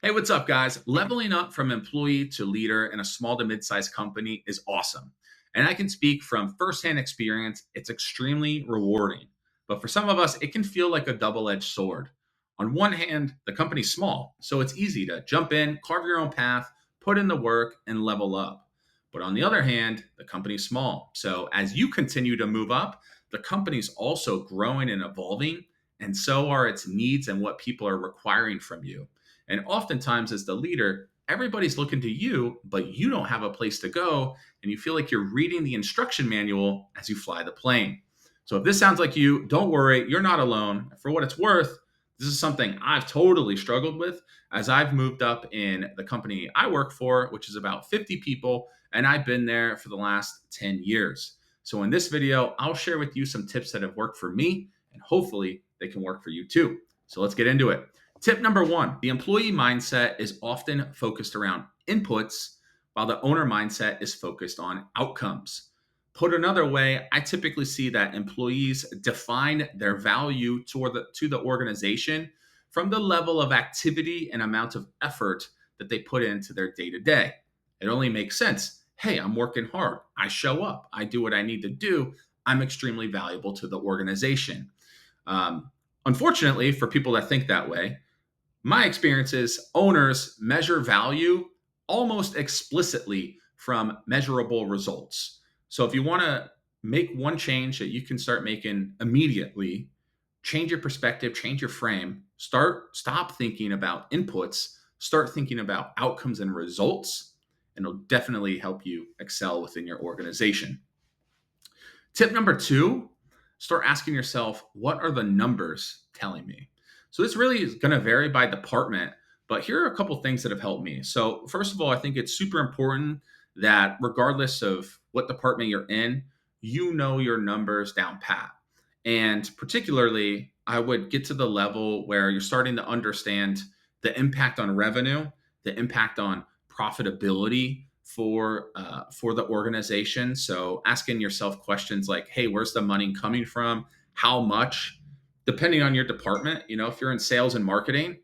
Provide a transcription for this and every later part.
Hey, what's up, guys? Leveling up from employee to leader in a small to mid sized company is awesome. And I can speak from firsthand experience, it's extremely rewarding. But for some of us, it can feel like a double edged sword. On one hand, the company's small, so it's easy to jump in, carve your own path, put in the work, and level up. But on the other hand, the company's small. So as you continue to move up, the company's also growing and evolving, and so are its needs and what people are requiring from you. And oftentimes, as the leader, everybody's looking to you, but you don't have a place to go. And you feel like you're reading the instruction manual as you fly the plane. So if this sounds like you, don't worry, you're not alone. For what it's worth, this is something I've totally struggled with as I've moved up in the company I work for, which is about 50 people, and I've been there for the last 10 years. So in this video, I'll share with you some tips that have worked for me, and hopefully they can work for you too. So let's get into it. Tip number one, the employee mindset is often focused around inputs, while the owner mindset is focused on outcomes. Put another way, I typically see that employees define their value to the organization from the level of activity and amount of effort that they put into their day to day. It only makes sense. Hey, I'm working hard. I show up. I do what I need to do. I'm extremely valuable to the organization. Unfortunately, for people that think that way, my experience is owners measure value almost explicitly from measurable results. So if you want to make one change that you can start making immediately, change your perspective, change your frame, stop thinking about inputs, start thinking about outcomes and results, and it'll definitely help you excel within your organization. Tip number two, start asking yourself, what are the numbers telling me? So this really is going to vary by department, but here are a couple things that have helped me. So first of all, I think it's super important that regardless of what department you're in, you know your numbers down pat. And particularly, I would get to the level where you're starting to understand the impact on revenue, the impact on profitability for the organization. So asking yourself questions like, "Hey, where's the money coming from? How much?" Depending on your department, if you're in sales and marketing,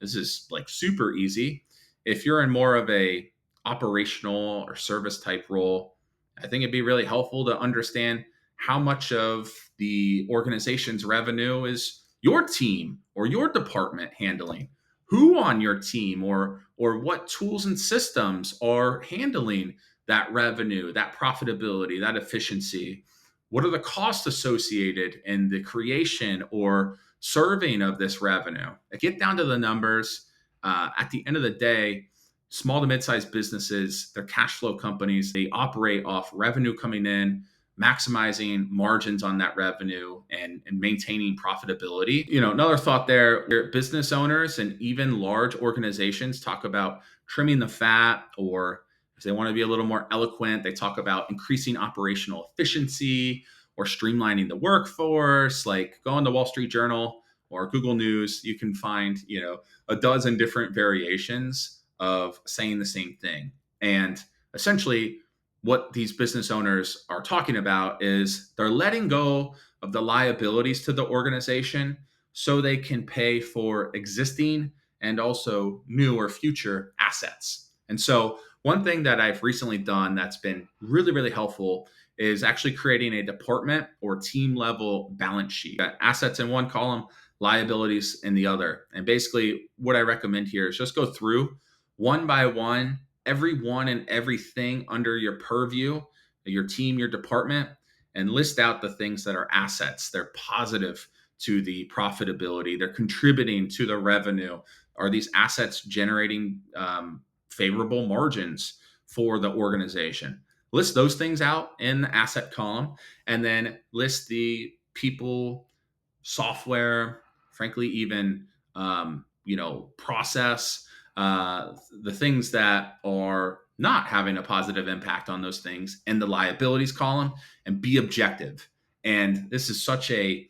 this is like super easy. If you're in more of a operational or service type role, I think it'd be really helpful to understand how much of the organization's revenue is your team or your department handling. Who on your team or what tools and systems are handling that revenue, that profitability, that efficiency? What are the costs associated in the creation or serving of this revenue? Get down to the numbers. At the end of the day, small to mid-sized businesses, they're cash flow companies. They operate off revenue coming in, maximizing margins on that revenue and maintaining profitability. Another thought there, where business owners and even large organizations talk about trimming the fat, or if they want to be a little more eloquent, they talk about increasing operational efficiency or streamlining the workforce. Like go on the Wall Street Journal or Google News, you can find, a dozen different variations of saying the same thing. And essentially, what these business owners are talking about is they're letting go of the liabilities to the organization so they can pay for existing and also new or future assets. And so, one thing that I've recently done that's been really, really helpful is actually creating a department or team level balance sheet. Got assets in one column, liabilities in the other. And basically, what I recommend here is just go through one by one everyone and everything under your purview, your team, your department, and list out the things that are assets. They're positive to the profitability, they're contributing to the revenue. Are these assets generating favorable margins for the organization? List those things out in the asset column, and then list the people, software, frankly, even process, the things that are not having a positive impact on those things in the liabilities column, and be objective. And this is such a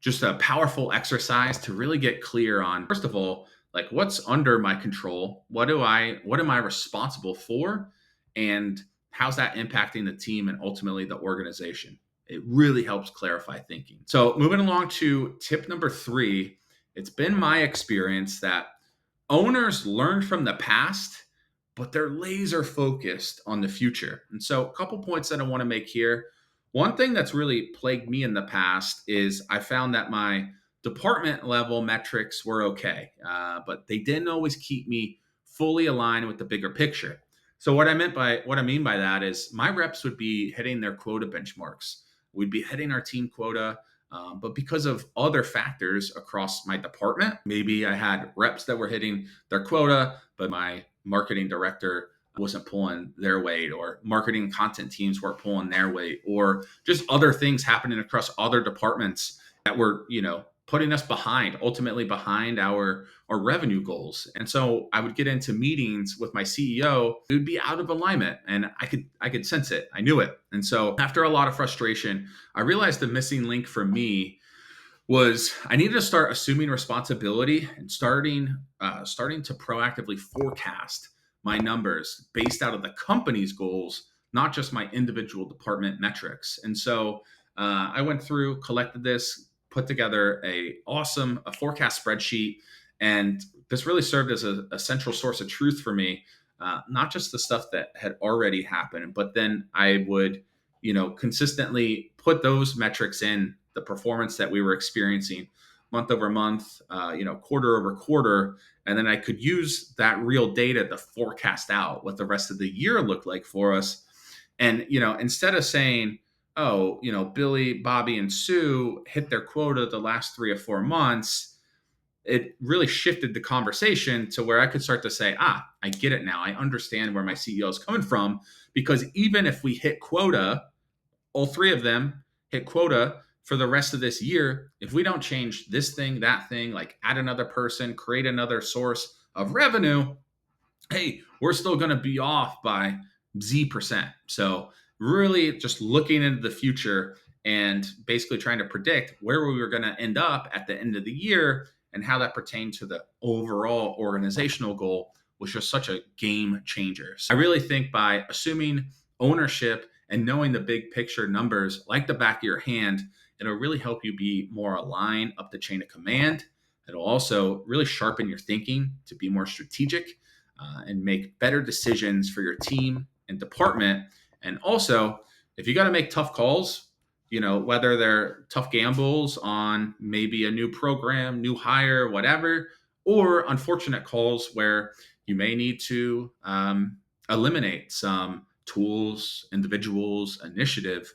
just a powerful exercise to really get clear on, first of all, like what's under my control, what am I responsible for, and how's that impacting the team and ultimately the organization. It really helps clarify thinking. So moving along to tip number three, it's been my experience that Owners learn from the past, but they're laser focused on the future. And so, a couple points that I want to make here. One thing that's really plagued me in the past is I found that my department level metrics were okay, but they didn't always keep me fully aligned with the bigger picture. So, what I mean by that is my reps would be hitting their quota benchmarks. We'd be hitting our team quota, but because of other factors across my department, maybe I had reps that were hitting their quota, but my marketing director wasn't pulling their weight, or marketing content teams weren't pulling their weight, or just other things happening across other departments that were, putting us behind, ultimately behind our revenue goals. And so I would get into meetings with my CEO, it would be out of alignment, and I could sense it. I knew it. And so after a lot of frustration, I realized the missing link for me was I needed to start assuming responsibility and starting to proactively forecast my numbers based out of the company's goals, not just my individual department metrics. And so I went through, collected this, put together a forecast spreadsheet, and this really served as a central source of truth for me. Not just the stuff that had already happened, but then I would consistently put those metrics in the performance that we were experiencing month over month, quarter over quarter. And then I could use that real data to forecast out what the rest of the year looked like for us. And, instead of saying, oh, Billy, Bobby, and Sue hit their quota the last 3 or 4 months, it really shifted the conversation to where I could start to say, I get it now. I understand where my CEO is coming from, because even if we hit quota, all three of them hit quota for the rest of this year, if we don't change this thing, that thing, like add another person, create another source of revenue, hey, we're still going to be off by Z%. So really just looking into the future and basically trying to predict where we were going to end up at the end of the year and how that pertained to the overall organizational goal was just such a game changer. So I really think by assuming ownership and knowing the big picture numbers like the back of your hand, it'll really help you be more aligned up the chain of command. It'll also really sharpen your thinking to be more strategic and make better decisions for your team and department. And also, if you got to make tough calls, whether they're tough gambles on maybe a new program, new hire, whatever, or unfortunate calls where you may need to eliminate some tools, individuals, initiative,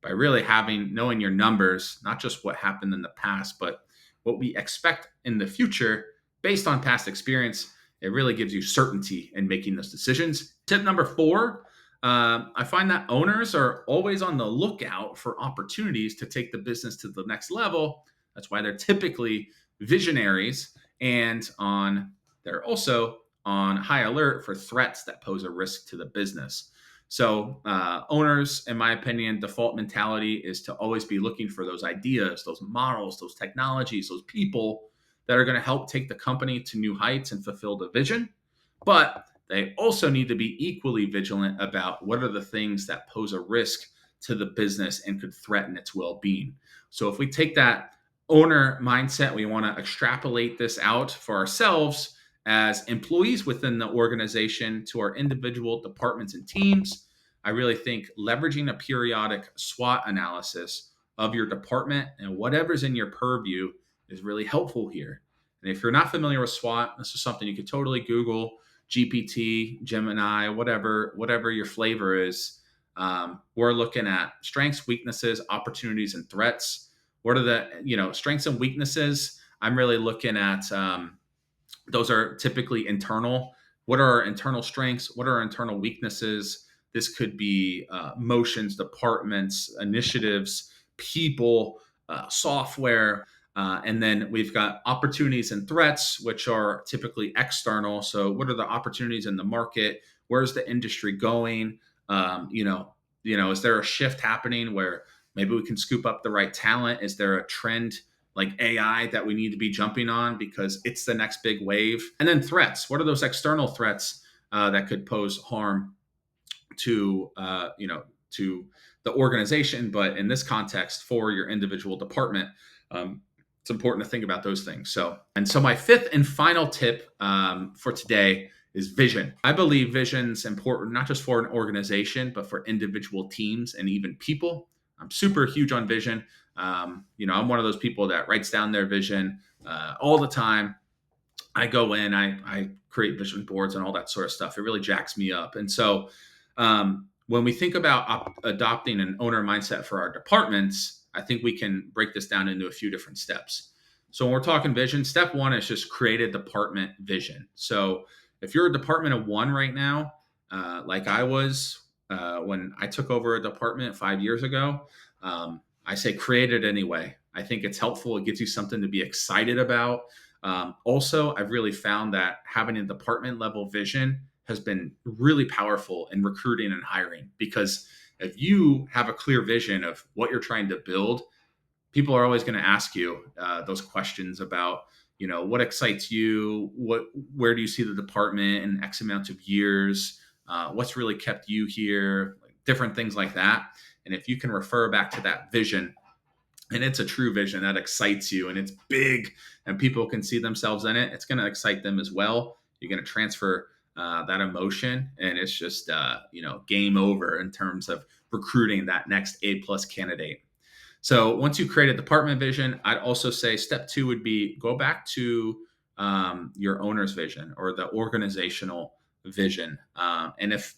by really knowing your numbers, not just what happened in the past, but what we expect in the future based on past experience. It really gives you certainty in making those decisions. Tip number 4, I find that owners are always on the lookout for opportunities to take the business to the next level. That's why they're typically visionaries, and they're also on high alert for threats that pose a risk to the business. So owners, in my opinion, default mentality is to always be looking for those ideas, those models, those technologies, those people that are going to help take the company to new heights and fulfill the vision. But they also need to be equally vigilant about what are the things that pose a risk to the business and could threaten its well-being. So if we take that owner mindset, we want to extrapolate this out for ourselves as employees within the organization to our individual departments and teams. I really think leveraging a periodic SWOT analysis of your department and whatever's in your purview is really helpful here. And if you're not familiar with SWOT, this is something you could totally Google, GPT, Gemini, whatever your flavor is. We're looking at strengths, weaknesses, opportunities, and threats. What are the strengths and weaknesses? I'm really looking at those are typically internal. What are our internal strengths? What are our internal weaknesses? This could be motions, departments, initiatives, people, software. And then we've got opportunities and threats, which are typically external. So what are the opportunities in the market? Where's the industry going? Is there a shift happening where maybe we can scoop up the right talent? Is there a trend like AI that we need to be jumping on because it's the next big wave? And then threats. What are those external threats that could pose harm to to the organization, but in this context for your individual department? it's important to think about those things. So my fifth and final tip for today is vision. I believe vision's important, not just for an organization, but for individual teams and even people. I'm super huge on vision. I'm one of those people that writes down their vision all the time. I go in, I create vision boards and all that sort of stuff. It really jacks me up. And so when we think about adopting an owner mindset for our departments, I think we can break this down into a few different steps. So when we're talking vision, step one is just create a department vision. So if you're a department of one right now, like I was when I took over a department 5 years ago, I say create it anyway. I think it's helpful. It gives you something to be excited about. Also, I've really found that having a department level vision has been really powerful in recruiting and hiring, because if you have a clear vision of what you're trying to build, people are always going to ask you those questions about, what excites you, where do you see the department in X amount of years, what's really kept you here, like different things like that. And if you can refer back to that vision, and it's a true vision that excites you and it's big and people can see themselves in it, it's going to excite them as well. You're going to transfer that emotion, and it's just game over in terms of recruiting that next A+ candidate. So once you create a department vision, I'd also say step two would be go back to your owner's vision or the organizational vision. And if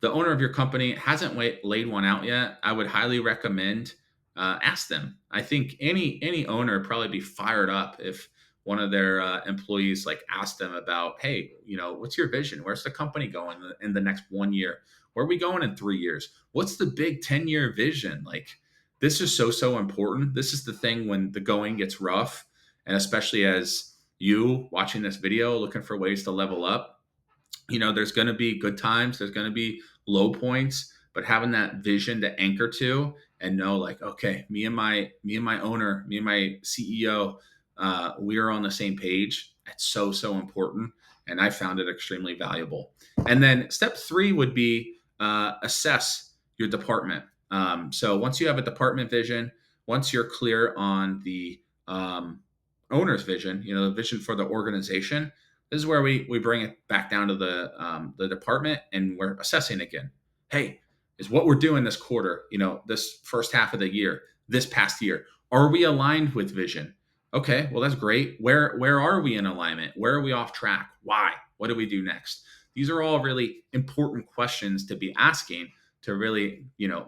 the owner of your company hasn't laid one out yet, I would highly recommend ask them. I think any owner would probably be fired up if one of their employees like asked them about, hey, what's your vision? Where's the company going in the next 1 year? Where are we going in 3 years? What's the big 10-year vision? Like, this is so important. This is the thing when the going gets rough, and especially as you watching this video looking for ways to level up, there's going to be good times, there's going to be low points, but having that vision to anchor to and know, like, okay, me and my owner, me and my CEO, we are on the same page. It's so important, and I found it extremely valuable. And then step three would be assess your department. So once you have a department vision, once you're clear on the owner's vision, the vision for the organization, this is where we bring it back down to the department, and we're assessing again. Hey, is what we're doing this quarter, this first half of the year, this past year, are we aligned with vision? Okay, well, that's great. Where are we in alignment? Where are we off track? Why? What do we do next? These are all really important questions to be asking to really,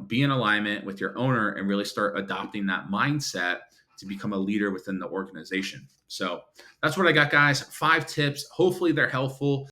be in alignment with your owner and really start adopting that mindset to become a leader within the organization. So that's what I got, guys. 5 tips. Hopefully they're helpful.